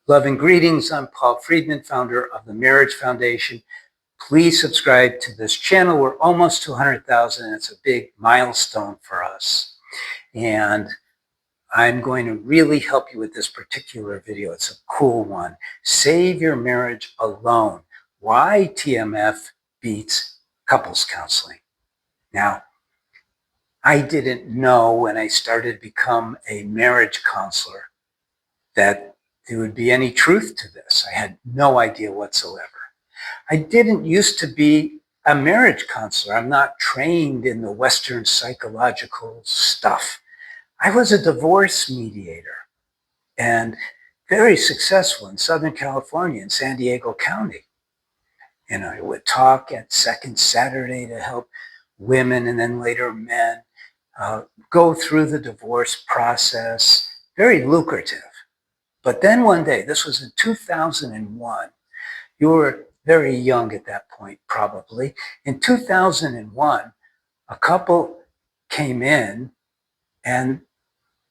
Love and greetings. I'm Paul Friedman, founder of the Marriage Foundation. Please subscribe to this channel. We're almost to 100,000. It's a big milestone for us. And I'm going to really help you with this particular video. It's a cool one. Save your marriage alone. Why TMF beats couples counseling. Now, I didn't know when I started to become a marriage counselor that there would be any truth to this. I had no idea whatsoever. I didn't used to be a marriage counselor. I'm not trained in the Western psychological stuff. I was a divorce mediator and very successful in Southern California in San Diego County. And I would talk at Second Saturday to help women and then later men go through the divorce process. Very lucrative. But then one day, this was in 2001, you were very young at that point, probably. In 2001, a couple came in and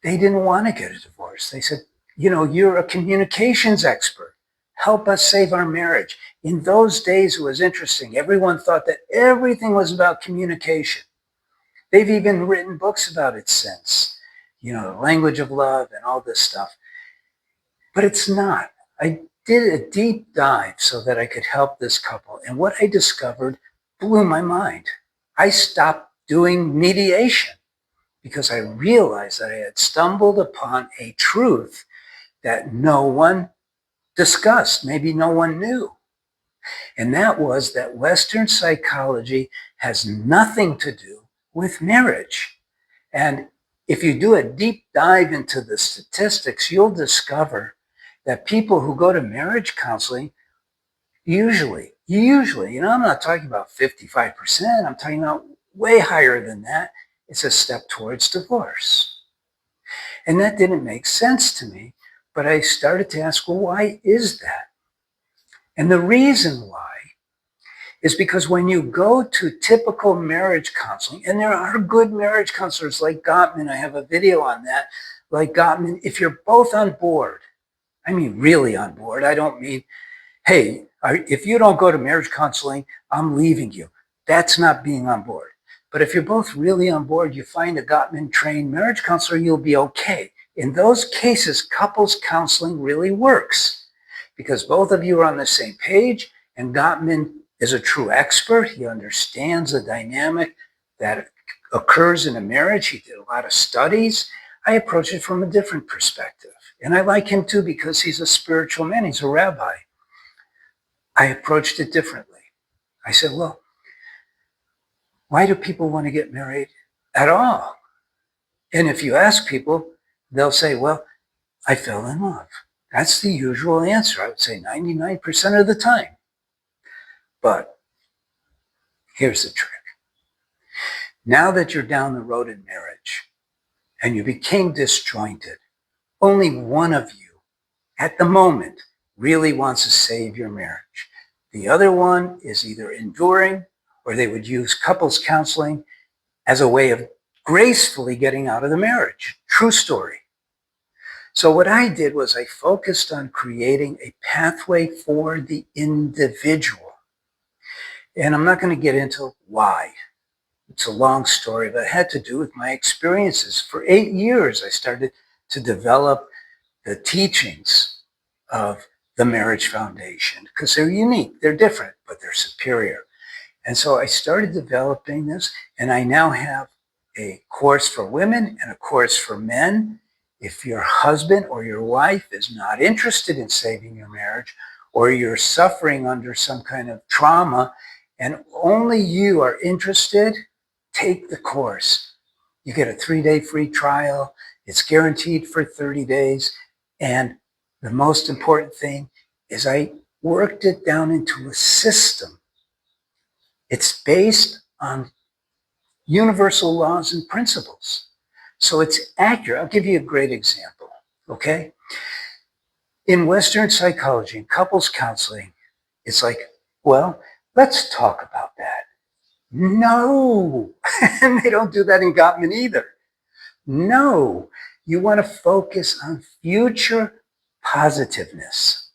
they didn't want to get a divorce. They said, you know, you're a communications expert. Help us save our marriage. In those days, it was interesting. Everyone thought that everything was about communication. They've even written books about it since, you know, the language of love and all this stuff. But it's not. I did a deep dive so that I could help this couple. And what I discovered blew my mind. I stopped doing mediation because I realized that I had stumbled upon a truth that no one discussed, maybe no one knew. And that was that Western psychology has nothing to do with marriage. And if you do a deep dive into the statistics, you'll discover that people who go to marriage counseling usually, you know, I'm not talking about 55%, I'm talking about way higher than that. It's a step towards divorce. And that didn't make sense to me, but I started to ask, well, why is that? And the reason why is because when you go to typical marriage counseling, and there are good marriage counselors like Gottman, I have a video on that, like Gottman, if you're both on board, I mean, really on board. I don't mean, hey, if you don't go to marriage counseling, I'm leaving you. That's not being on board. But if you're both really on board, you find a Gottman-trained marriage counselor, you'll be okay. In those cases, couples counseling really works because both of you are on the same page, and Gottman is a true expert. He understands the dynamic that occurs in a marriage. He did a lot of studies. I approach it from a different perspective. And I like him too because he's a spiritual man. He's a rabbi. I approached it differently. I said, well, why do people want to get married at all? And if you ask people, they'll say, well, I fell in love. That's the usual answer. I would say 99% of the time. But here's the trick. Now that you're down the road in marriage and you became disjointed, only one of you at the moment really wants to save your marriage. The other one is either enduring or they would use couples counseling as a way of gracefully getting out of the marriage. True story. So what I did was I focused on creating a pathway for the individual. And I'm not going to get into why. It's a long story, but it had to do with my experiences. For 8 years, I started to develop the teachings of the Marriage Foundation because they're unique, they're different, but they're superior. And so I started developing this, and I now have a course for women and a course for men. If your husband or your wife is not interested in saving your marriage, or you're suffering under some kind of trauma, and only you are interested, take the course. You get a 3-day free trial. It's guaranteed for 30 days. And the most important thing is I worked it down into a system. It's based on universal laws and principles. So it's accurate. I'll give you a great example, okay? In Western psychology and couples counseling, it's like, well, let's talk about that. No, and they don't do that in Gottman either. No, you want to focus on future positiveness.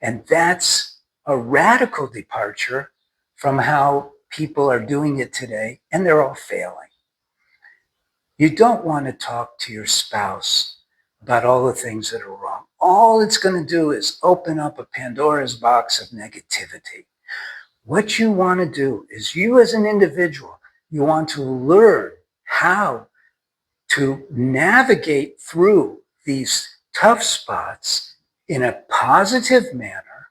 And that's a radical departure from how people are doing it today, and they're all failing. You don't want to talk to your spouse about all the things that are wrong. All it's going to do is open up a Pandora's box of negativity. What you want to do is, you as an individual, you want to learn how to navigate through these tough spots in a positive manner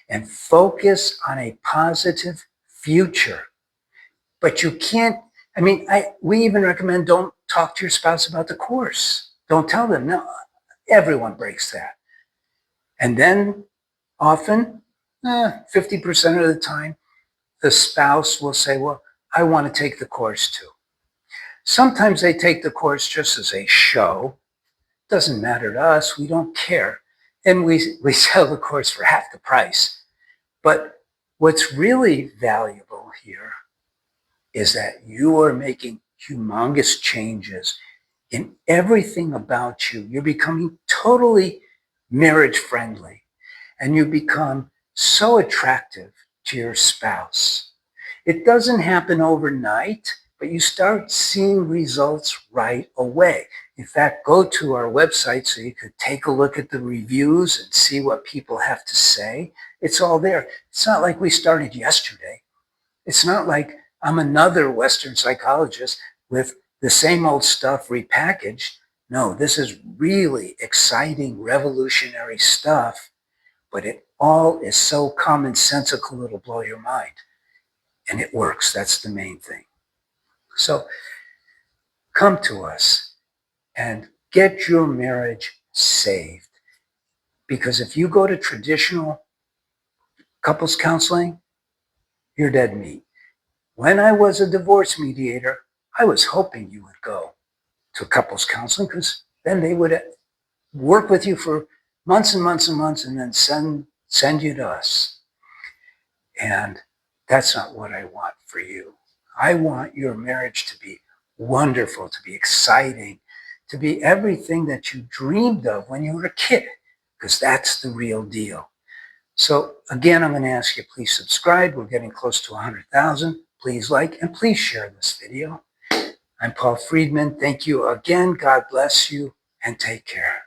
and focus on a positive future. But you can't, we even recommend don't talk to your spouse about the course. Don't tell them. No, everyone breaks that. And then often, 50% of the time, the spouse will say, well, I want to take the course too. Sometimes they take the course just as a show. Doesn't matter to us. We don't care. And we sell the course for half the price. But what's really valuable here is that you are making humongous changes in everything about you. You're becoming totally marriage friendly, and you become so attractive to your spouse. It doesn't happen overnight, but you start seeing results right away. In fact, go to our website so you could take a look at the reviews and see what people have to say. It's all there. It's not like we started yesterday. It's not like I'm another Western psychologist with the same old stuff repackaged. No, this is really exciting, revolutionary stuff, but it all is so commonsensical it'll blow your mind. And it works. That's the main thing. So come to us and get your marriage saved. Because if you go to traditional couples counseling, you're dead meat. When I was a divorce mediator, I was hoping you would go to couples counseling, because then they would work with you for months and months and months and then send you to us. And that's not what I want for you. I want your marriage to be wonderful, to be exciting, to be everything that you dreamed of when you were a kid, because that's the real deal. So again, I'm going to ask you, please subscribe. We're getting close to 100,000. Please like and please share this video. I'm Paul Friedman. Thank you again. God bless you and take care.